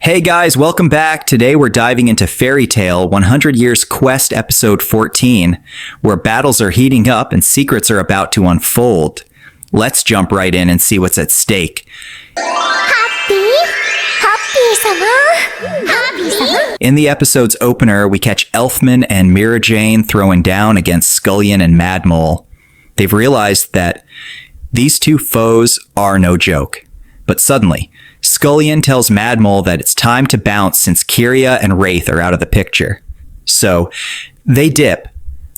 Hey guys, welcome back. Today we're diving into Fairy Tale 100 Years Quest episode 14, where battles are heating up and secrets are about to unfold. Let's jump right in and see what's at stake. In the episode's opener, we catch Elfman and Mira Jane throwing down against Scullion and Mad Mole. They've realized that these two foes are no joke. But suddenly, Scullion tells Mad Mole that it's time to bounce since Kyria and Wraith are out of the picture. So, they dip,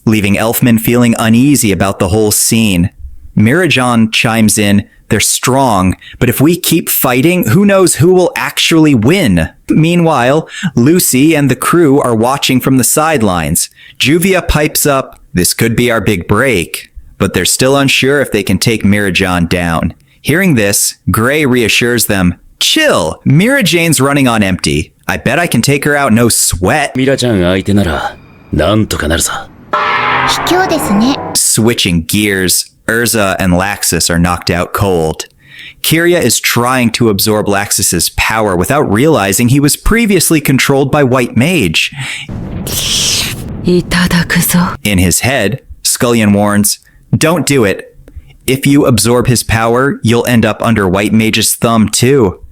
leaving Elfman feeling uneasy about the whole scene. Mirajan chimes in, they're strong, but if we keep fighting, who knows who will actually win? Meanwhile, Lucy and the crew are watching from the sidelines. Juvia pipes up, this could be our big break, but they're still unsure if they can take Mirajan down. Hearing this, Gray reassures them, chill, Mira Jane's running on empty. I bet I can take her out no sweat. Switching gears, Urza and Laxus are knocked out cold. Kyria is trying to absorb Laxus's power without realizing he was previously controlled by White Mage. In his head, Scullion warns, don't do it. If you absorb his power, you'll end up under White Mage's thumb too.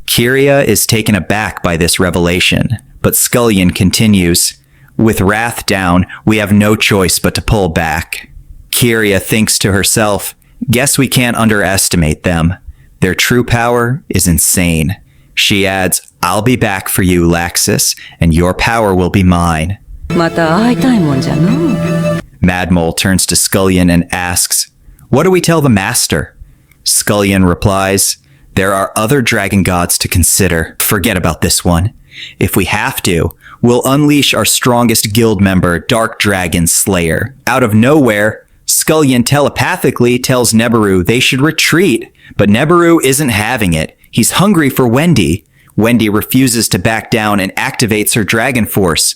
Kyria is taken aback by this revelation, but Scullion continues, with wrath down, we have no choice but to pull back. Kyria thinks to herself, guess we can't underestimate them. Their true power is insane. She adds, I'll be back for you, Laxus, and your power will be mine. Mad Mole turns to Scullion and asks, what do we tell the Master? Scullion replies, there are other dragon gods to consider. Forget about this one. If we have to, we'll unleash our strongest guild member, Dark Dragon Slayer. Out of nowhere, Scullion telepathically tells Nebaru they should retreat, but Nebaru isn't having it. He's hungry for Wendy. Wendy refuses to back down and activates her dragon force.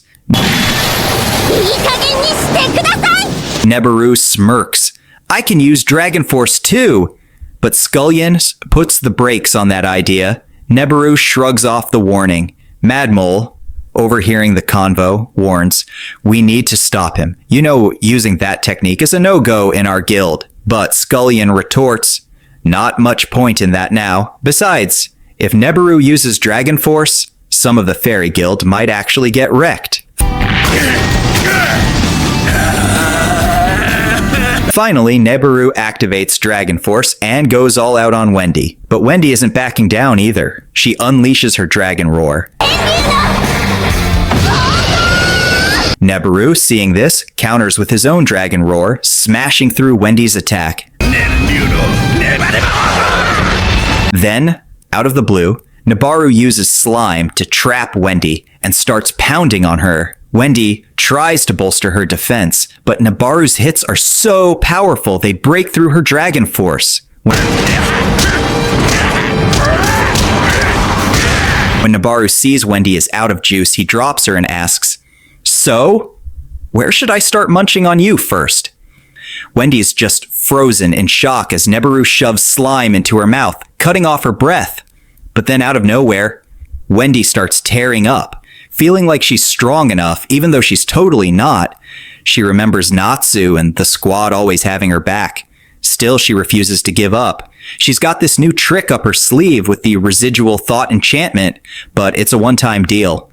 Nebaru smirks. I can use Dragon Force too! But Scullion puts the brakes on that idea. Nebaru shrugs off the warning. Mad Mole, overhearing the convo, warns, we need to stop him. You know, using that technique is a no-go in our guild. But Scullion retorts, not much point in that now. Besides, if Nebaru uses Dragon Force, some of the Fairy Guild might actually get wrecked. Finally, Nebaru activates Dragon Force and goes all out on Wendy. But Wendy isn't backing down either. She unleashes her Dragon Roar. Nebaru, seeing this, counters with his own Dragon Roar, smashing through Wendy's attack. Then, out of the blue, Nebaru uses slime to trap Wendy and starts pounding on her. Wendy tries to bolster her defense, but Nebaru's hits are so powerful they break through her Dragon Force. When Nebaru sees Wendy is out of juice, he drops her and asks, so, where should I start munching on you first? Wendy's just frozen in shock as Nebaru shoves slime into her mouth, cutting off her breath. But then out of nowhere, Wendy starts tearing up. Feeling like she's strong enough, even though she's totally not. She remembers Natsu and the squad always having her back. Still, she refuses to give up. She's got this new trick up her sleeve with the residual thought enchantment, but it's a one-time deal.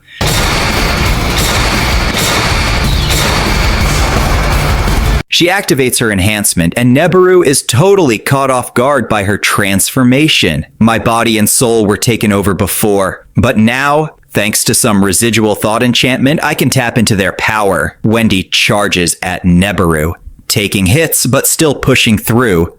She activates her enhancement, and Nebaru is totally caught off guard by her transformation. My body and soul were taken over before, but now, thanks to some residual thought enchantment, I can tap into their power. Wendy charges at Nebaru, taking hits but still pushing through.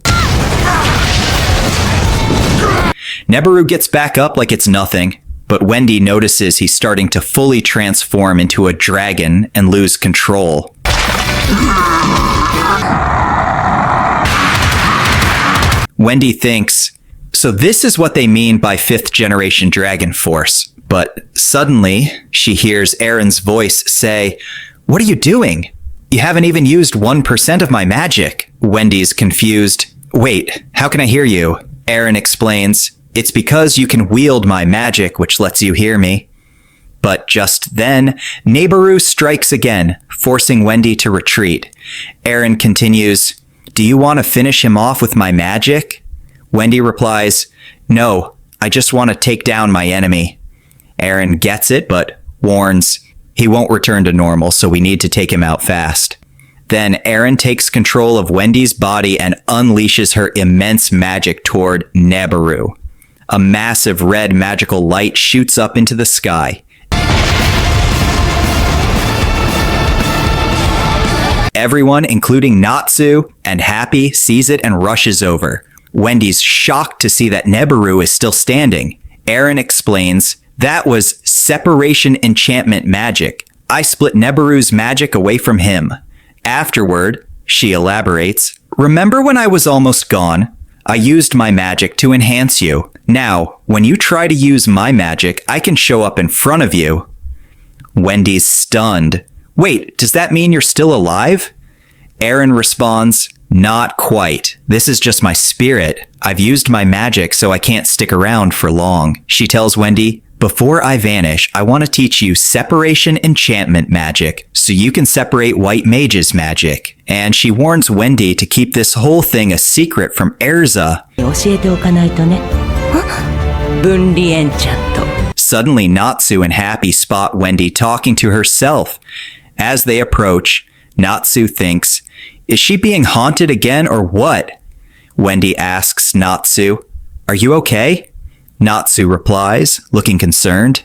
Nebaru gets back up like it's nothing, but Wendy notices he's starting to fully transform into a dragon and lose control. Wendy thinks, so this is what they mean by 5th generation Dragon Force. But suddenly, she hears Aaron's voice say, what are you doing? You haven't even used 1% of my magic. Wendy's confused. Wait, how can I hear you? Aaron explains, It's because you can wield my magic, which lets you hear me. But just then, Nebaru strikes again, forcing Wendy to retreat. Aaron continues, "Do you want to finish him off with my magic?" Wendy replies, "No, I just want to take down my enemy." Aaron gets it, but warns, he won't return to normal, so we need to take him out fast. Then Aaron takes control of Wendy's body and unleashes her immense magic toward Nebaru. A massive red magical light shoots up into the sky. Everyone, including Natsu and Happy, sees it and rushes over. Wendy's shocked to see that Nebaru is still standing. Aaron explains, "That was Separation Enchantment magic. I split Nebaru's magic away from him. Afterward," she elaborates, "remember when I was almost gone? I used my magic to enhance you. Now, when you try to use my magic, I can show up in front of you." Wendy's stunned. "Wait, does that mean you're still alive?" Aaron responds, "Not quite. This is just my spirit. I've used my magic, so I can't stick around for long." She tells Wendy, "Before I vanish, I want to teach you Separation Enchantment magic, so you can separate White Mage's magic." And she warns Wendy to keep this whole thing a secret from Erza. Suddenly, Natsu and Happy spot Wendy talking to herself. As they approach, Natsu thinks, "Is she being haunted again or what?" Wendy asks Natsu, "Are you okay?" Natsu replies, looking concerned,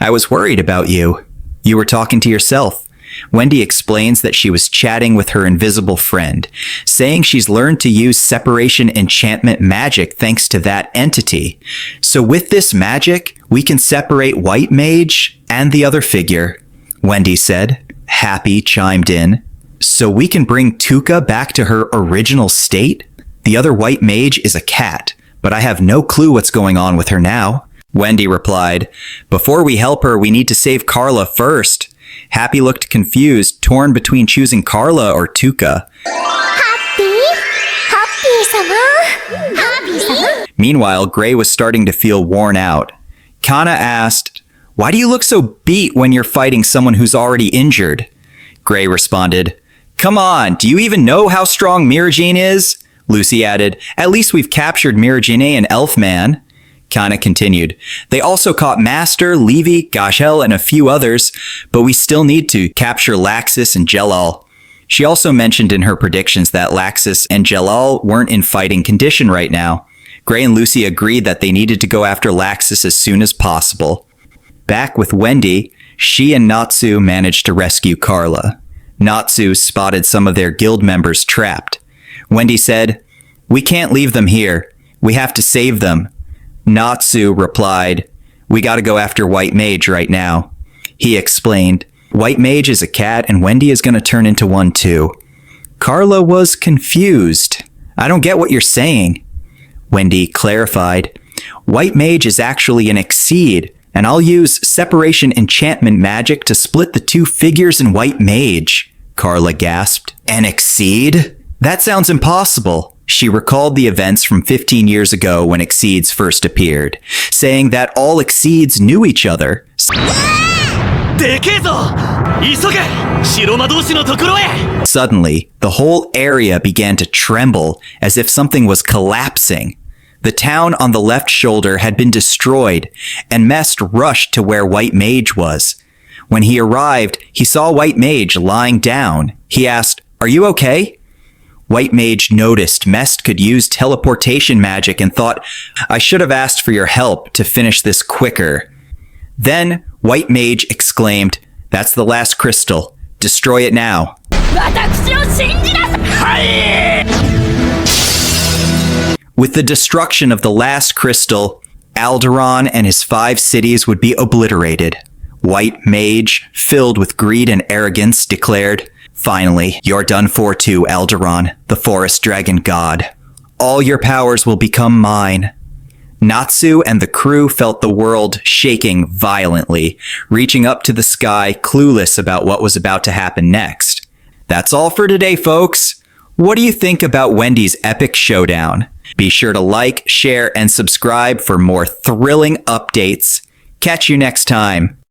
"I was worried about you. You were talking to yourself." Wendy explains that she was chatting with her invisible friend, saying she's learned to use Separation Enchantment magic thanks to that entity. So with this magic, we can separate White Mage and the other figure, Wendy said. Happy chimed in. "So we can bring Tuka back to her original state? The other White Mage is a cat, but I have no clue what's going on with her now." Wendy replied, "Before we help her, we need to save Carla first." Happy looked confused, torn between choosing Carla or Tuka. Meanwhile, Gray was starting to feel worn out. Kana asked, "Why do you look so beat when you're fighting someone who's already injured?" Gray responded, "Come on, do you even know how strong Mirajine is?" Lucy added, "At least we've captured Mirajine and Elfman." Kana continued, "They also caught Master, Levy, Gashel, and a few others, but we still need to capture Laxus and Jelal." She also mentioned in her predictions that Laxus and Jelal weren't in fighting condition right now. Gray and Lucy agreed that they needed to go after Laxus as soon as possible. Back with Wendy, she and Natsu managed to rescue Carla. Natsu spotted some of their guild members trapped. Wendy said, "We can't leave them here. We have to save them." Natsu replied, "We gotta go after White Mage right now." He explained, "White Mage is a cat and Wendy is gonna turn into one too." Carla was confused. "I don't get what you're saying." Wendy clarified, "White Mage is actually an Exceed, and I'll use Separation Enchantment magic to split the two figures in White Mage." Carla gasped. "An Exceed? That sounds impossible." She recalled the events from 15 years ago when Exceeds first appeared, saying that all Exceeds knew each other. Suddenly, the whole area began to tremble as if something was collapsing. The town on the left shoulder had been destroyed, and Mest rushed to where White Mage was. When he arrived, he saw White Mage lying down. He asked, "Are you okay?" White Mage noticed Mest could use teleportation magic and thought, "I should have asked for your help to finish this quicker." Then White Mage exclaimed, "That's the last crystal. Destroy it now." With the destruction of the last crystal, Alderaan and his 5 cities would be obliterated. White Mage, filled with greed and arrogance, declared, "Finally, you're done for too, Alderaan, the forest dragon god. All your powers will become mine." Natsu and the crew felt the world shaking violently, reaching up to the sky, clueless about what was about to happen next. That's all for today, folks. What do you think about Wendy's epic showdown? Be sure to like, share, and subscribe for more thrilling updates. Catch you next time.